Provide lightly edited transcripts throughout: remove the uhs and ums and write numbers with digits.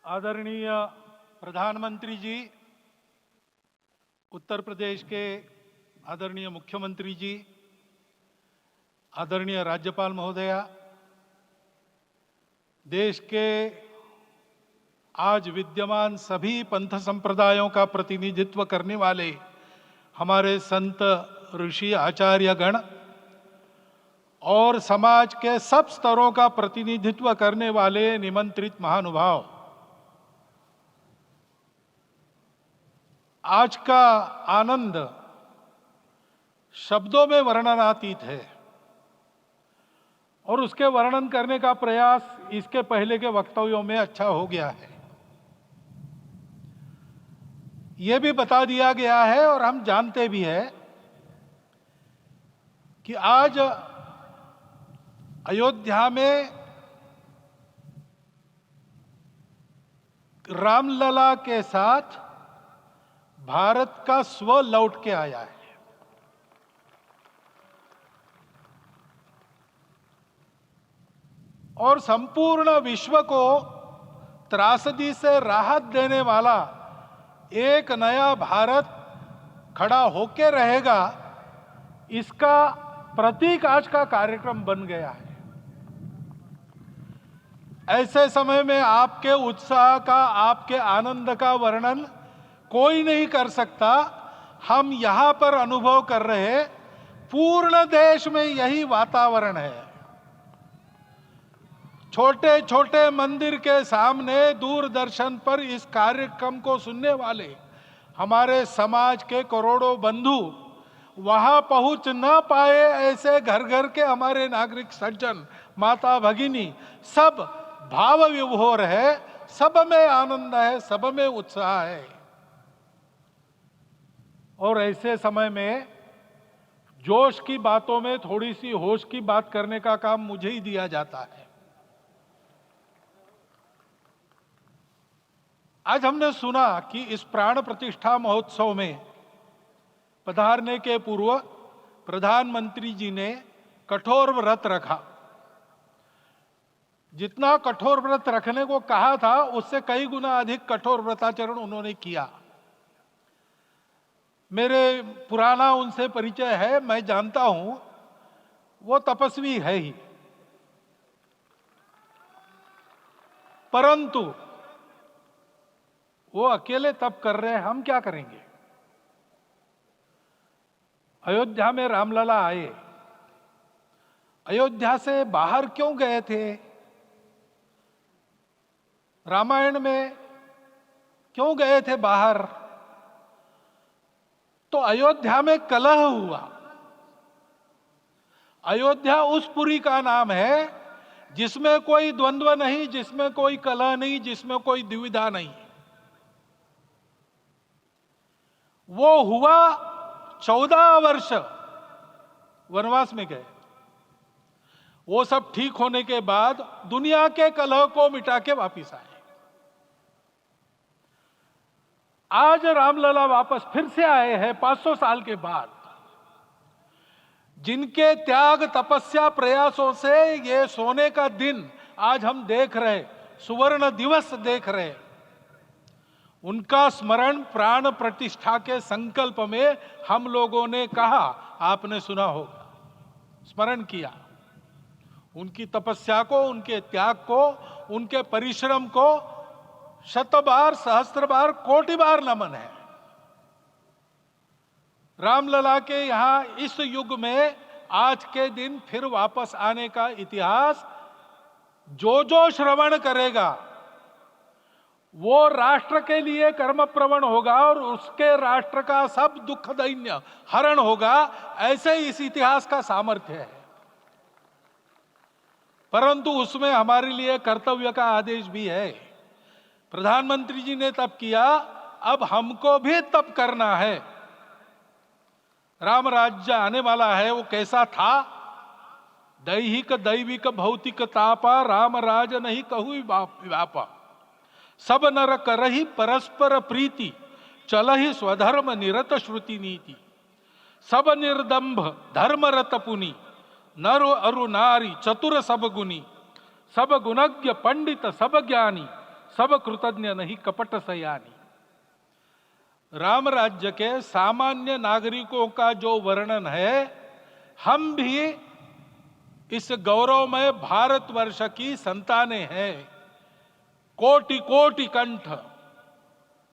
आदरणीय प्रधानमंत्री जी, उत्तर प्रदेश के आदरणीय मुख्यमंत्री जी, आदरणीय राज्यपाल महोदया, देश के आज विद्यमान सभी पंथ संप्रदायों का प्रतिनिधित्व करने वाले हमारे संत ऋषि आचार्य गण और समाज के सब स्तरों का प्रतिनिधित्व करने वाले निमंत्रित महानुभाव, आज का आनंद शब्दों में वर्णनातीत है और उसके वर्णन करने का प्रयास इसके पहले के वक्तव्यों में अच्छा हो गया है। यह भी बता दिया गया है और हम जानते भी हैं कि आज अयोध्या में रामलला के साथ भारत का स्व लौट के आया है। और संपूर्ण विश्व को त्रासदी से राहत देने वाला एक नया भारत खड़ा होके रहेगा, इसका प्रतीक आज का कार्यक्रम बन गया है। ऐसे समय में आपके उत्साह का, आपके आनंद का वर्णन कोई नहीं कर सकता। हम यहां पर अनुभव कर रहे, पूर्ण देश में यही वातावरण है। छोटे छोटे मंदिर के सामने दूरदर्शन पर इस कार्यक्रम को सुनने वाले हमारे समाज के करोड़ों बंधु वहां पहुंच न पाए, ऐसे घर घर के हमारे नागरिक सज्जन, माता भगिनी सब भाव विभोर है, सब में आनंद है, सब में उत्साह है। और ऐसे समय में जोश की बातों में थोड़ी सी होश की बात करने का काम मुझे ही दिया जाता है। आज हमने सुना कि इस प्राण प्रतिष्ठा महोत्सव में पधारने के पूर्व प्रधानमंत्री जी ने कठोर व्रत रखा। जितना कठोर व्रत रखने को कहा था, उससे कई गुना अधिक कठोर व्रताचरण उन्होंने किया। मेरे पुराना उनसे परिचय है, मैं जानता हूं वो तपस्वी है ही, परंतु वो अकेले तप कर रहे हैं, हम क्या करेंगे। अयोध्या में रामलला आए, अयोध्या से बाहर क्यों गए थे? रामायण में क्यों गए थे बाहर? तो अयोध्या में कलह हुआ। अयोध्या उस पुरी का नाम है जिसमें कोई द्वंद्व नहीं, जिसमें कोई कलह नहीं, जिसमें कोई दुविधा नहीं। वो हुआ 14 वर्ष वनवास में गए। वो सब ठीक होने के बाद दुनिया के कलह को मिटा के वापिस आए। आज रामलला वापस फिर से आए हैं 500 साल के बाद। जिनके त्याग, तपस्या, प्रयासों से ये सोने का दिन आज हम देख रहे, सुवर्ण दिवस देख रहे, उनका स्मरण प्राण प्रतिष्ठा के संकल्प में हम लोगों ने कहा, आपने सुना होगा, स्मरण किया। उनकी तपस्या को, उनके त्याग को, उनके परिश्रम को शत बार, सहस्त्र बार, कोटि बार नमन है। रामलला के यहां इस युग में आज के दिन फिर वापस आने का इतिहास जो जो श्रवण करेगा वो राष्ट्र के लिए कर्मप्रवण होगा और उसके राष्ट्र का सब दुख दैन्य हरण होगा। ऐसे इस इतिहास का सामर्थ्य है। परंतु उसमें हमारे लिए कर्तव्य का आदेश भी है। प्रधानमंत्री जी ने तप किया, अब हमको भी तप करना है। राम राज्य आने वाला है, वो कैसा था? दैहिक दैविक भौतिक तापा, राम राज नहीं कहु व्यापा। सब नर करहि परस्पर प्रीति, चलहि स्वधर्म निरत श्रुति नीति। सब निर्दंभ धर्मरत पुनि, नर अरु नारी चतुर सब गुनी। सब गुणज्ञ पंडित सब ज्ञानी, सब कृतज्ञ नहीं कपट सयानी। राम राज्य के सामान्य नागरिकों का जो वर्णन है, हम भी इस गौरवमय भारतवर्ष की संतानें हैं। कोटि कोटि कंठ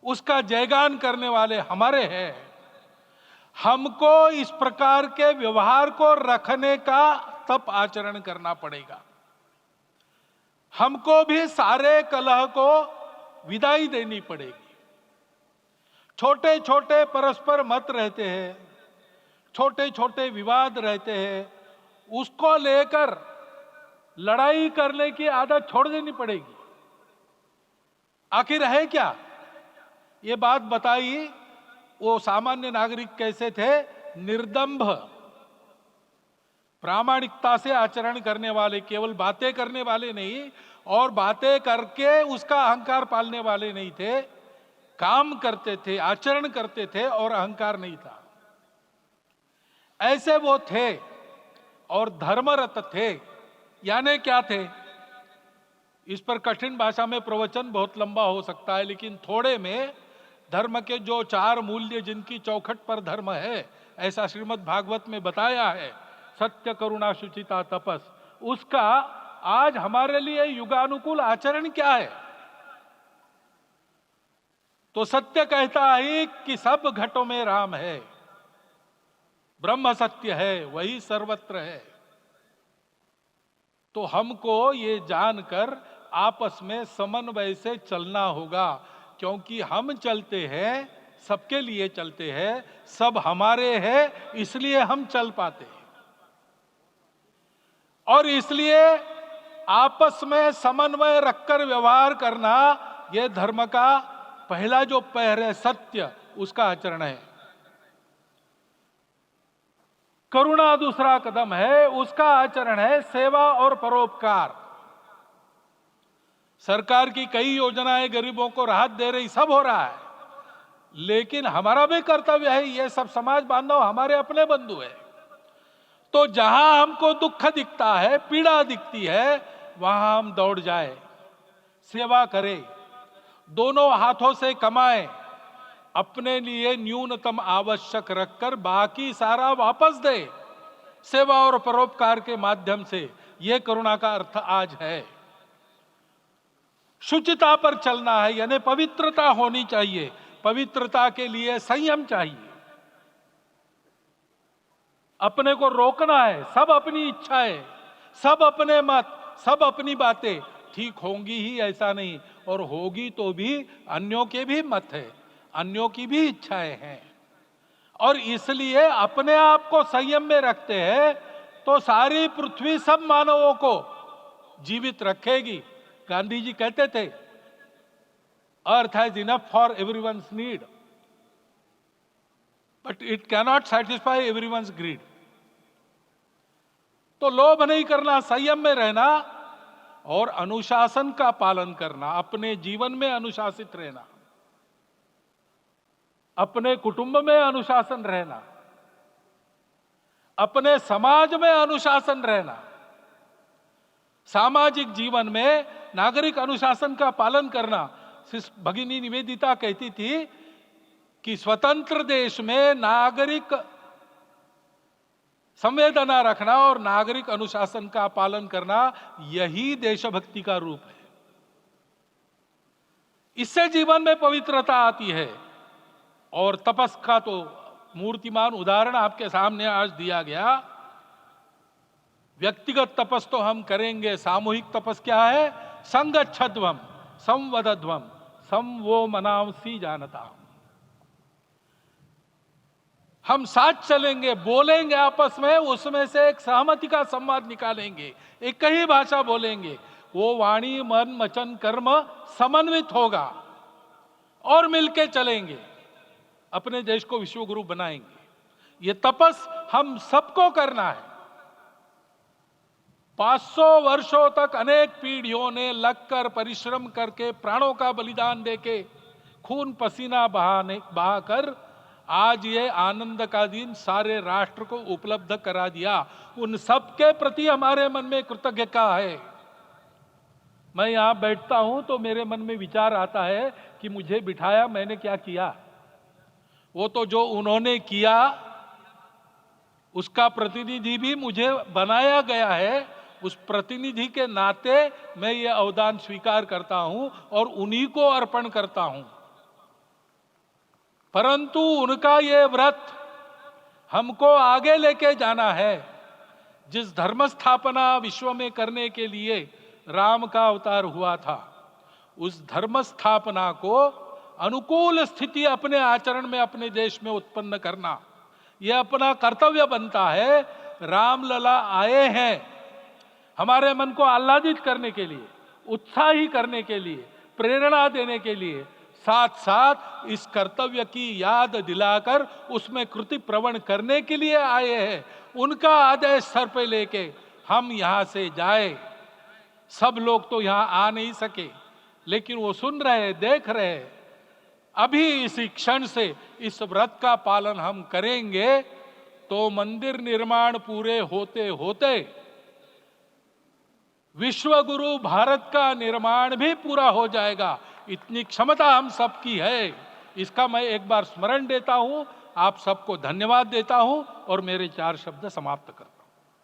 उसका जयगान करने वाले हमारे हैं। हमको इस प्रकार के व्यवहार को रखने का तप आचरण करना पड़ेगा। हमको भी सारे कलह को विदाई देनी पड़ेगी। छोटे छोटे परस्पर मत रहते हैं, छोटे छोटे विवाद रहते हैं, उसको लेकर लड़ाई करने की आदत छोड़ देनी पड़ेगी। आखिर है क्या? ये बात बताई, वो सामान्य नागरिक कैसे थे? निर्दंभ, प्रामाणिकता से आचरण करने वाले, केवल बातें करने वाले नहीं और बातें करके उसका अहंकार पालने वाले नहीं थे। काम करते थे, आचरण करते थे और अहंकार नहीं था। ऐसे वो थे और धर्मरत थे। यानी क्या थे? इस पर कठिन भाषा में प्रवचन बहुत लंबा हो सकता है, लेकिन थोड़े में धर्म के जो 4 मूल्य जिनकी चौखट पर धर्म है, ऐसा श्रीमद् भागवत में बताया है, सत्य करुणा शुचिता तपस, उसका आज हमारे लिए युगानुकूल आचरण क्या है? तो सत्य कहता है कि सब घटों में राम है, ब्रह्म सत्य है, वही सर्वत्र है। तो हमको ये जानकर आपस में समन्वय से चलना होगा, क्योंकि हम चलते हैं, सबके लिए चलते हैं, सब हमारे हैं, इसलिए हम चल पाते हैं। और इसलिए आपस में समन्वय रखकर व्यवहार करना, यह धर्म का पहला जो पैर है, सत्य, उसका आचरण है। करुणा दूसरा कदम है, उसका आचरण है सेवा और परोपकार। सरकार की कई योजनाएं गरीबों को राहत दे रही, सब हो रहा है, लेकिन हमारा भी कर्तव्य है, ये सब समाज बांधव हमारे अपने बंधु है। तो जहां हमको दुख दिखता है, पीड़ा दिखती है, वहां हम दौड़ जाए, सेवा करें, दोनों हाथों से कमाएं, अपने लिए न्यूनतम आवश्यक रखकर बाकी सारा वापस दे, सेवा और परोपकार के माध्यम से। यह करुणा का अर्थ आज है। शुचिता पर चलना है, यानी पवित्रता होनी चाहिए। पवित्रता के लिए संयम चाहिए, अपने को रोकना है। सब अपनी इच्छाएं, सब अपने मत, सब अपनी बातें ठीक होंगी ही ऐसा नहीं, और होगी तो भी अन्यों के भी मत है, अन्यों की भी इच्छाएं हैं। और इसलिए अपने आप को संयम में रखते हैं तो सारी पृथ्वी सब मानवों को जीवित रखेगी। गांधी जी कहते थे, earth has enough for everyone's need, but it cannot satisfy everyone's greed. तो लोभ नहीं करना, संयम में रहना और अनुशासन का पालन करना, अपने जीवन में अनुशासित रहना, अपने कुटुंब में अनुशासन रहना, अपने समाज में अनुशासन रहना। सामाजिक जीवन में नागरिक अनुशासन का पालन करना। भगिनी निवेदिता कहती थी कि स्वतंत्र देश में नागरिक संवेदना रखना और नागरिक अनुशासन का पालन करना, यही देशभक्ति का रूप है। इससे जीवन में पवित्रता आती है। और तपस का तो मूर्तिमान उदाहरण आपके सामने आज दिया गया। व्यक्तिगत तपस तो हम करेंगे, सामूहिक तपस क्या है? संगच्छध्वम संवदध्वम संवो मनांसी जानता। हम साथ चलेंगे, बोलेंगे आपस में, उसमें से एक सहमति का संवाद निकालेंगे, एक ही भाषा बोलेंगे, वो वाणी मन वचन कर्म समन्वित होगा और मिलके चलेंगे, अपने देश को विश्वगुरु बनाएंगे। ये तपस हम सबको करना है। 500 वर्षों तक अनेक पीढ़ियों ने लगकर परिश्रम करके, प्राणों का बलिदान देके, खून पसीना बहाकर आज ये आनंद का दिन सारे राष्ट्र को उपलब्ध करा दिया। उन सबके प्रति हमारे मन में कृतज्ञता है। मैं यहाँ बैठता हूं तो मेरे मन में विचार आता है कि मुझे बिठाया, मैंने क्या किया। वो तो जो उन्होंने किया उसका प्रतिनिधि भी मुझे बनाया गया है। उस प्रतिनिधि के नाते मैं ये अवदान स्वीकार करता हूं और उन्हीं को अर्पण करता हूं। परंतु उनका ये व्रत हमको आगे लेके जाना है। जिस धर्म स्थापना विश्व में करने के लिए राम का अवतार हुआ था, उस धर्म स्थापना को अनुकूल स्थिति अपने आचरण में अपने देश में उत्पन्न करना, यह अपना कर्तव्य बनता है। रामलला आए हैं हमारे मन को आह्लादित करने के लिए, उत्साही करने के लिए, प्रेरणा देने के लिए, साथ साथ इस कर्तव्य की याद दिलाकर उसमें कृति प्रवण करने के लिए आए हैं। उनका आदेश सर पे लेके हम यहां से जाए। सब लोग तो यहां आ नहीं सके, लेकिन वो सुन रहे, देख रहे। अभी इसी क्षण से इस व्रत का पालन हम करेंगे तो मंदिर निर्माण पूरे होते होते विश्व गुरु भारत का निर्माण भी पूरा हो जाएगा। इतनी क्षमता हम सबकी है। इसका मैं एक बार स्मरण देता हूं, आप सबको धन्यवाद देता हूं और मेरे 4 शब्द समाप्त करता हूं।